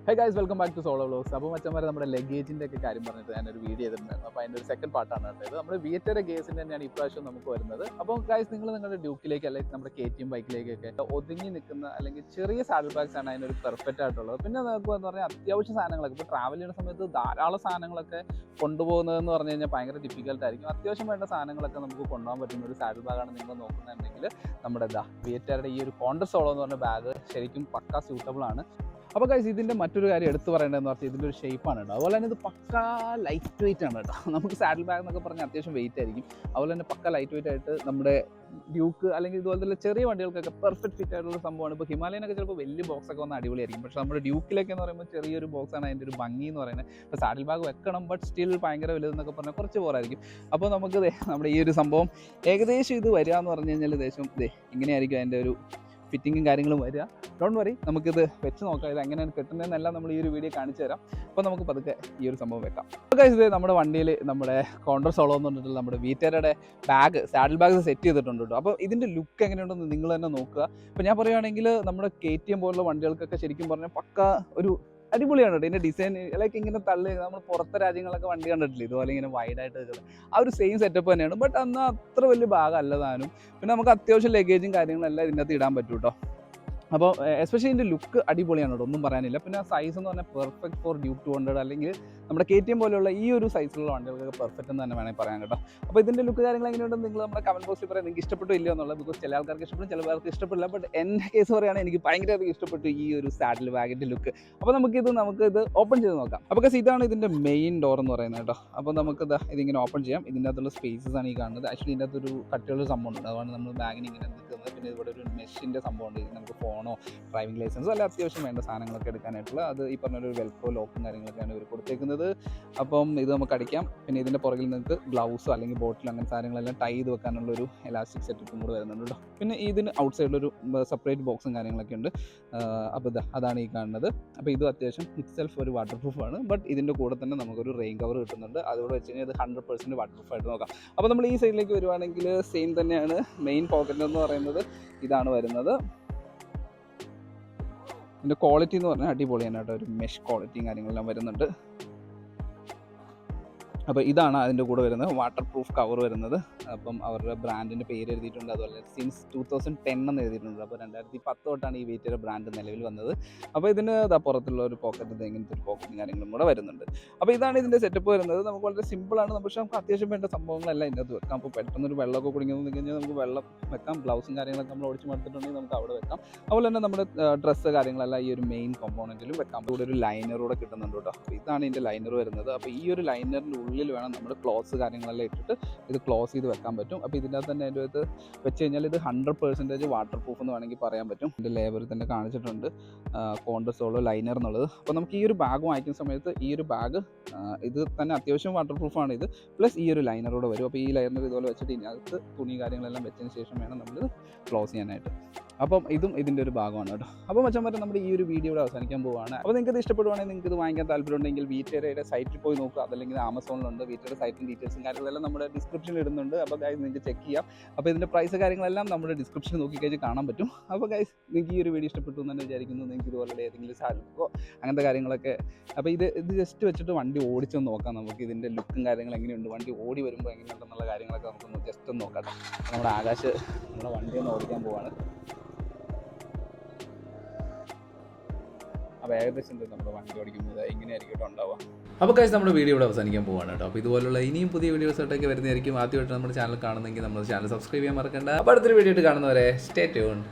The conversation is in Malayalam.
Hey guys, welcome back to Solo Vlogs. അപ്പോൾ മച്ചന്മാരെ നമ്മുടെ ലഗേജിൻ്റെ ഒക്കെ കാര്യം പറഞ്ഞിട്ട് ഞാനൊരു വീഡിയോ ചെയ്തിട്ടുണ്ടായിരുന്നു. അപ്പോൾ അതിൻ്റെ ഒരു സെക്കൻഡ് പാർട്ടാണ് കണ്ടത്. നമ്മുടെ വിയറ്റെറ കേസിൻ്റെ തന്നെയാണ് ഇപ്രാവശ്യം നമുക്ക് വരുന്നത്. അപ്പോൾ ഗൈസ് നിങ്ങൾ നിങ്ങളുടെ ഡ്യൂക്കിലേക്ക് അല്ലെങ്കിൽ നമ്മുടെ KTM ബൈക്കിലേക്കൊക്കെ ഒതുങ്ങി നിൽക്കുന്ന അല്ലെങ്കിൽ ചെറിയ സാഡിൽ ബാഗ്സ് ആണ് അതിനൊരു പെർഫെക്റ്റ് ആയിട്ടുള്ളത്. പിന്നെ നമുക്ക് എന്ന് പറഞ്ഞാൽ അത്യാവശ്യ സാധനങ്ങളൊക്കെ ഇപ്പോൾ ട്രാവൽ ചെയ്യുന്ന സമയത്ത് ധാരാളം സാധനങ്ങളൊക്കെ കൊണ്ടുപോകുന്നതെന്ന് പറഞ്ഞു കഴിഞ്ഞാൽ ഭയങ്കര ഡിഫിക്കൽട്ടായിരിക്കും. അത്യാവശ്യം വേണ്ട സാധനങ്ങളൊക്കെ നമുക്ക് കൊണ്ടുപോകാൻ പറ്റുന്ന ഒരു സാഡിൽ ബാഗാണ് നിങ്ങൾ നോക്കുന്നുണ്ടെങ്കിൽ നമ്മുടെ വിയറ്റെറയുടെ ഈ ഒരു കോണ്ടർ സോളോ എന്ന് പറഞ്ഞ ബാഗ് ശരിക്കും പക്കാ സ്യൂട്ടബിൾ ആണ്. അപ്പോൾ ഗൈസ് ഇതിൻ്റെ മറ്റൊരു കാര്യം എടുത്തു പറയേണ്ടതെന്ന് പറഞ്ഞാൽ ഇതിൻ്റെ ഒരു ഷേപ്പാണ് കേട്ടോ. അതുപോലെ തന്നെ ഇത് പക്ക ലൈറ്റ് വെയിറ്റ് ആണ് കേട്ടോ. നമുക്ക് സാഡിൽ ബാഗ് എന്നൊക്കെ പറഞ്ഞാൽ അത്യാവശ്യം വെയിറ്റ് ആയിരിക്കും. അതുപോലെ തന്നെ പക്ക ലൈറ്റ് വെയിറ്റ് ആയിട്ട് നമ്മുടെ ഡ്യൂക്ക് അല്ലെങ്കിൽ ഇതുപോലത്തെ ചെറിയ വണ്ടികൾക്കൊക്കെ പെർഫെക്റ്റ് ഫിറ്റ് ആയിട്ടുള്ള സംഭവമാണ്. ഇപ്പോൾ ഹിമാലയനൊക്കെ ചിലപ്പോൾ വലിയ ബോക്സ് ഒക്കെ വന്ന് അടിപൊളിയായിരിക്കും. പക്ഷേ നമ്മുടെ ഡ്യൂക്കിലേക്ക് എന്ന് പറയുമ്പോൾ ചെറിയൊരു ബോക്സാണ് അതിൻ്റെ ഒരു ഭംഗി എന്ന് പറയുന്നത്. ഇപ്പോൾ സാഡിൽ ബാഗ് വെക്കണം ബട്ട് സ്റ്റിൽ ഭയങ്കര വലുതെന്നൊക്കെ പറഞ്ഞാൽ കുറച്ച് പോരായിരിക്കും. അപ്പോൾ നമുക്ക് നമ്മുടെ ഈ ഒരു സംഭവം ഏകദേശം ഇത് വരിക എന്ന് പറഞ്ഞു കഴിഞ്ഞാൽ ഏകദേശം ഇങ്ങനെയായിരിക്കും അതിൻ്റെ ഒരു ഫിറ്റിങ്ങും കാര്യങ്ങളും വരിക. ഡോണ്ട് വറി, നമുക്കിത് വെച്ച് നോക്കാം. ഇത് എങ്ങനെയാണ് കിട്ടുന്നതെന്നെല്ലാം നമ്മൾ ഈ ഒരു വീഡിയോ കാണിച്ചു തരാം. അപ്പോൾ നമുക്ക് പതുക്കെ ഈ ഒരു സംഭവം വെക്കാം. അപ്പോൾ ഇത് നമ്മുടെ വണ്ടിയിൽ നമ്മുടെ കോണ്ടർ സോളോ എന്ന് പറഞ്ഞിട്ടുള്ള നമ്മുടെ വിയറ്റെറയുടെ ബാഗ് സാഡിൽ ബാഗ് സെറ്റ് ചെയ്തിട്ടുണ്ട് കേട്ടോ. അപ്പോൾ ഇതിൻ്റെ ലുക്ക് എങ്ങനെയുണ്ടെന്ന് നിങ്ങൾ തന്നെ നോക്കുക. ഇപ്പോൾ ഞാൻ പറയുകയാണെങ്കിൽ നമ്മുടെ KTM പോലുള്ള വണ്ടികൾക്കൊക്കെ ശരിക്കും പറഞ്ഞാൽ പക്ക ഒരു അടിപൊളിയാണ് കേട്ടോ. ഇതിൻ്റെ ഡിസൈൻ ലൈക്ക് ഇങ്ങനെ തള്ളി നമ്മൾ പുറത്തെ രാജ്യങ്ങളൊക്കെ വണ്ടി കണ്ടിട്ടില്ല ഇതുപോലെ ഇങ്ങനെ വൈഡായിട്ട് നിൽക്കുന്നത് ആ ഒരു സെയിം സെറ്റപ്പ് തന്നെയാണ്. ബട്ട് എന്നാൽ അത്ര വലിയ ഭാഗമല്ല താനും. പിന്നെ നമുക്ക് അത്യാവശ്യം ലഗേജും കാര്യങ്ങളെല്ലാം ഇതിൻ്റെ അകത്ത് ഇടാൻ പറ്റും കേട്ടോ. അപ്പോൾ എസ്പെഷ്യലി ഇതിൻ്റെ ലുക്ക് അടിപൊളിയാണ് കേട്ടോ, ഒന്നും പറയാനില്ല. പിന്നെ സൈസ് എന്ന് പറഞ്ഞാൽ പെർഫെക്റ്റ് ഫോർ ഡ്യൂക്ക് 200 അല്ലെങ്കിൽ നമ്മുടെ KTM പോലെയുള്ള ഈ ഒരു സൈസിലുള്ള വണ്ടികൾക്ക് പെർഫെക്റ്റ് എന്ന് തന്നെ വേണമെങ്കിൽ പറയാം കേട്ടോ. അപ്പോൾ ഇതിൻ്റെ ലുക്ക് കാര്യങ്ങൾ എങ്ങനെയുണ്ടെന്ന് നിങ്ങൾ നമ്മുടെ കമൻറ്റ് ബോക്സിൽ പറയാം. നിങ്ങൾക്ക് ഇഷ്ടപ്പെട്ടോ ഇല്ലയോ എന്നുള്ളത്. ബിക്കോസ് ചില ആൾക്കാർക്ക് ഇഷ്ടപ്പെടും, ചില പേർക്ക് ഇഷ്ടപ്പെടില്ല. ബട്ട് എൻ്റെ കേസ് പറയുകയാണെങ്കിൽ എനിക്ക് ഭയങ്കരധികം ഇഷ്ടപ്പെട്ടു ഈ ഒരു സാഡിൽ ബാഗിൻ്റെ ലുക്ക്. അപ്പോൾ നമുക്കിത് ഓപ്പൺ ചെയ്ത് നോക്കാം. അപ്പോൾ ഇതാണ് ഇതിൻ്റെ മെയിൻ ഡോർ എന്ന് പറയുന്നത് കേട്ടോ. അപ്പോൾ നമുക്കിത് ഇതിങ്ങനെ ഓപ്പൺ ചെയ്യാം. ഇതിൻ്റെ അകത്തുള്ള സ്പേസസ് ആണ് ഈ കാണുന്നത്. ആക്ച്വലി ഇതിൻ്റെ അകത്തൊരു കട്ടിയുള്ള സംഭവം ഉണ്ട്, അതുകൊണ്ട് നമ്മൾ ബാഗിന് ഇങ്ങനെ നിൽക്കുന്നത്. പിന്നെ ഇവിടെ ഒരു മെഷിൻ്റെ സംഭവം ഉണ്ട്, നമുക്ക് ഫോണോ ഡ്രൈവിംഗ് ലൈസൻസോ അല്ല അത്യാവശ്യം വേണ്ട സാധനങ്ങളൊക്കെ എടുക്കാനായിട്ടുള്ള അത് ഈ പറഞ്ഞൊരു വെൽക്രോ ലോക്കും കാര്യങ്ങളൊക്കെയാണ് ഇവർ കൊടുത്തേക്കുന്നത്. അപ്പം ഇത് നമുക്ക് അടിക്കാം. പിന്നെ ഇതിൻ്റെ പുറകിൽ നിങ്ങൾക്ക് ഗ്ലൗസോ അല്ലെങ്കിൽ ബോട്ടിൽ അങ്ങനെ സാധനങ്ങളെല്ലാം ടൈ ചെയ്ത് വെക്കാനുള്ളൊരു എലാസ്റ്റിക് സെറ്റപ്പും കൂടെ വരുന്നുണ്ട് കേട്ടോ. പിന്നെ ഇതിന് ഔട്ട് സൈഡിലൊരു സെപ്പറേറ്റ് ബോക്സും കാര്യങ്ങളൊക്കെ ഉണ്ട്. അപ്പോൾ അതാണ് ഈ കാണുന്നത്. അപ്പോൾ ഇതും അത്യാവശ്യം ഇറ്റ്സെൽഫ് ഒരു വാട്ടർ പ്രൂഫാണ്. ബട്ട് ഇതിൻ്റെ കൂടെ തന്നെ നമുക്കൊരു റെയിൻ കവർ കിട്ടുന്നുണ്ട്. അതുകൂടെ വെച്ച് കഴിഞ്ഞാൽ ഇത് 100% വാട്ടർ പ്രൂഫായിട്ട് നോക്കാം. അപ്പോൾ നമ്മൾ ഈ സൈഡിലേക്ക് വരുവാണെങ്കിൽ സെയിം തന്നെയാണ്. മെയിൻ പോക്കറ്റ് എന്ന് പറയുന്നത് ഇതാണ് വരുന്നത്. ഇതിൻ്റെ ക്വാളിറ്റി എന്ന് പറഞ്ഞാൽ അടിപൊളിയാണ് കേട്ടോ, ഒരു മെഷ് ക്വാളിറ്റിയും കാര്യങ്ങളെല്ലാം വരുന്നുണ്ട്. അപ്പോൾ ഇതാണ് അതിൻ്റെ കൂടെ വരുന്നത് വാട്ടർ പ്രൂഫ് കവർ വരുന്നത്. അപ്പം അവരുടെ ബ്രാൻഡിൻ്റെ പേര് എഴുതിയിട്ടുണ്ട്. അതുപോലെ സിൻസ് 2010 എന്ന് എഴുതിയിട്ടുണ്ട്. അപ്പോൾ 2010 തൊട്ടാണ് ഈ വിയറ്റെറ ബ്രാൻഡ് നിലവിൽ വന്നത്. അപ്പോൾ ഇതിന് പുറത്തുള്ള ഒരു പോക്കറ്റ്, ഇങ്ങനത്തെ ഒരു പോക്കറ്റും കാര്യങ്ങളും കൂടെ വരുന്നുണ്ട്. അപ്പോൾ ഇതാണ് ഇതിൻ്റെ സെറ്റപ്പ് വരുന്നത്. നമുക്ക് വളരെ സിമ്പിളാണ്, പക്ഷേ നമുക്ക് അത്യാവശ്യം വേണ്ട സംഭവങ്ങളെല്ലാം ഇതിനകത്ത് വെക്കാം. അപ്പോൾ പെട്ടെന്നൊരു വെള്ളമൊക്കെ കുടിക്കുന്നത് കഴിഞ്ഞാൽ നമുക്ക് വെള്ളം വെക്കാം. ഗ്ലൗസും കാര്യങ്ങളൊക്കെ നമ്മൾ ഒഴിച്ച് മടുത്തിട്ടുണ്ടെങ്കിൽ നമുക്ക് അവിടെ വെക്കാം. അതുപോലെ തന്നെ നമ്മുടെ ഡ്രസ്സ് കാര്യങ്ങളെല്ലാം ഈ ഒരു മെയിൻ കോമ്പൗണ്ടിലും വെക്കാം. ഇവിടെ ഒരു ലൈനറൂടെ കിട്ടുന്നുണ്ട് കേട്ടോ. അപ്പോൾ ഇതാണ് ഇതിൻ്റെ ലൈനർ വരുന്നത്. അപ്പോൾ ഈ ഒരു ലൈനറിൻ്റെ ഉള്ളിൽ വേണം നമ്മുടെ ക്ലോത്ത്സ് കാര്യങ്ങളെല്ലാം ഇട്ടിട്ട് ഇത് ക്ലോസ് ചെയ്ത് വെക്കാൻ പറ്റും. അപ്പോൾ ഇതിൻ്റെ അകത്ത് തന്നെ അതിൻ്റെ അകത്ത് വെച്ച് കഴിഞ്ഞാൽ ഇത് 100% വാട്ടർ പ്രൂഫ് എന്ന് വേണമെങ്കിൽ പറയാൻ പറ്റും. ഇതിൻ്റെ ലേബറിൽ തന്നെ കാണിച്ചിട്ടുണ്ട് കോണ്ടർ സോളോ ലൈനർ എന്നുള്ളത്. അപ്പോൾ നമുക്ക് ഈ ഒരു ബാഗ് വാങ്ങിക്കുന്ന സമയത്ത് ഈ ഒരു ബാഗ് ഇത് തന്നെ അത്യാവശ്യം വാട്ടർ പ്രൂഫാണ് ഇത്, പ്ലസ് ഈ ഒരു ലൈനറൂടെ വരും. അപ്പോൾ ഈ ലൈനർ ഇതുപോലെ വെച്ചിട്ട് ഇതിനകത്ത് തുണി കാര്യങ്ങളെല്ലാം വെച്ചതിന് ശേഷം വേണം നമ്മൾ ക്ലോസ് ചെയ്യാനായിട്ട്. അപ്പം ഇതും ഇതിൻ്റെ ഒരു ഭാഗമാണ് കേട്ടോ. അപ്പോൾ മച്ചന്മാരെ നമ്മുടെ ഈ ഒരു വീഡിയോ ഇവിടെ അവസാനിക്കാൻ പോവുകയാണ്. അപ്പോൾ നിങ്ങൾക്ക് ഇത് ഇഷ്ടപ്പെടുവാണെങ്കിൽ നിങ്ങൾക്ക് ഇത് വാങ്ങിക്കാൻ താല്പര്യമുണ്ടെങ്കിൽ വിയറ്റെറയുടെ സൈറ്റിൽ പോയി നോക്കുക. അതല്ലെങ്കിൽ ആമസോണിലുണ്ട്. വിയറ്റെറയുടെ സൈറ്റും ഡീറ്റെയിൽസും കാര്യങ്ങളെല്ലാം നമ്മുടെ ഡിസ്ക്രിപ്ഷനിൽ ഇടുന്നുണ്ട്. അപ്പോൾ ഗൈസ് നിങ്ങൾക്ക് ചെക്ക് ചെയ്യാം. അപ്പോൾ ഇതിൻ്റെ പ്രൈസ് കാര്യങ്ങളെല്ലാം നമ്മുടെ ഡിസ്ക്രിപ്ഷനിൽ നോക്കിക്കഴിഞ്ഞാൽ കാണാൻ പറ്റും. അപ്പോൾ ഗൈസ് നിങ്ങൾക്ക് ഈ ഒരു വീഡിയോ ഇഷ്ടപ്പെട്ടു എന്ന് തന്നെ വിചാരിക്കുന്നു. നിങ്ങൾക്ക് ഇതുപോലെ ഏതെങ്കിലും സാധനമോ അങ്ങനത്തെ കാര്യങ്ങളൊക്കെ അപ്പോൾ ഇത് ജസ്റ്റ് വെച്ചിട്ട് വണ്ടി ഓടിച്ചൊന്ന് നോക്കാം. നമുക്ക് ഇതിൻ്റെ ലുക്കും കാര്യങ്ങളും എങ്ങനെയുണ്ട്, വണ്ടി ഓടി വരുമ്പോൾ എങ്ങനെയുണ്ടെന്നുള്ള കാര്യങ്ങളൊക്കെ നമുക്കൊന്ന് ജസ്റ്റ് ഒന്ന് നോക്കാം. നമ്മുടെ ആകാശ് നമ്മുടെ വണ്ടി ഒന്ന് ഓടിക്കാൻ പോവാണ്. അപ്പോൾ ഏകദേശം നമ്മുടെ വണ്ടി ഓടിക്കുന്നത് ഇങ്ങനെയായിരിക്കും ഉണ്ടാവുക. അപ്പോൾ കഴിച്ച് നമ്മുടെ വീഡിയോ ഇവിടെ അവസാനിക്കാൻ പോവാണ് കേട്ടോ. അപ്പോൾ ഇതുപോലുള്ള ഇനിയും പുതിയ വീഡിയോസായിട്ടൊക്കെ വരുന്നതായിരിക്കും. ആദ്യമായിട്ട് നമ്മുടെ ചാനൽ കാണുന്നെങ്കിൽ നമ്മുടെ ചാനൽ സബ്സ്ക്രൈബ് ചെയ്യാൻ മറക്കണ്ട. അപ്പോൾ അടുത്തൊരു വീഡിയോ ആയിട്ട് കാണുന്നവരെ സ്റ്റേ ട്യൂൺഡ്.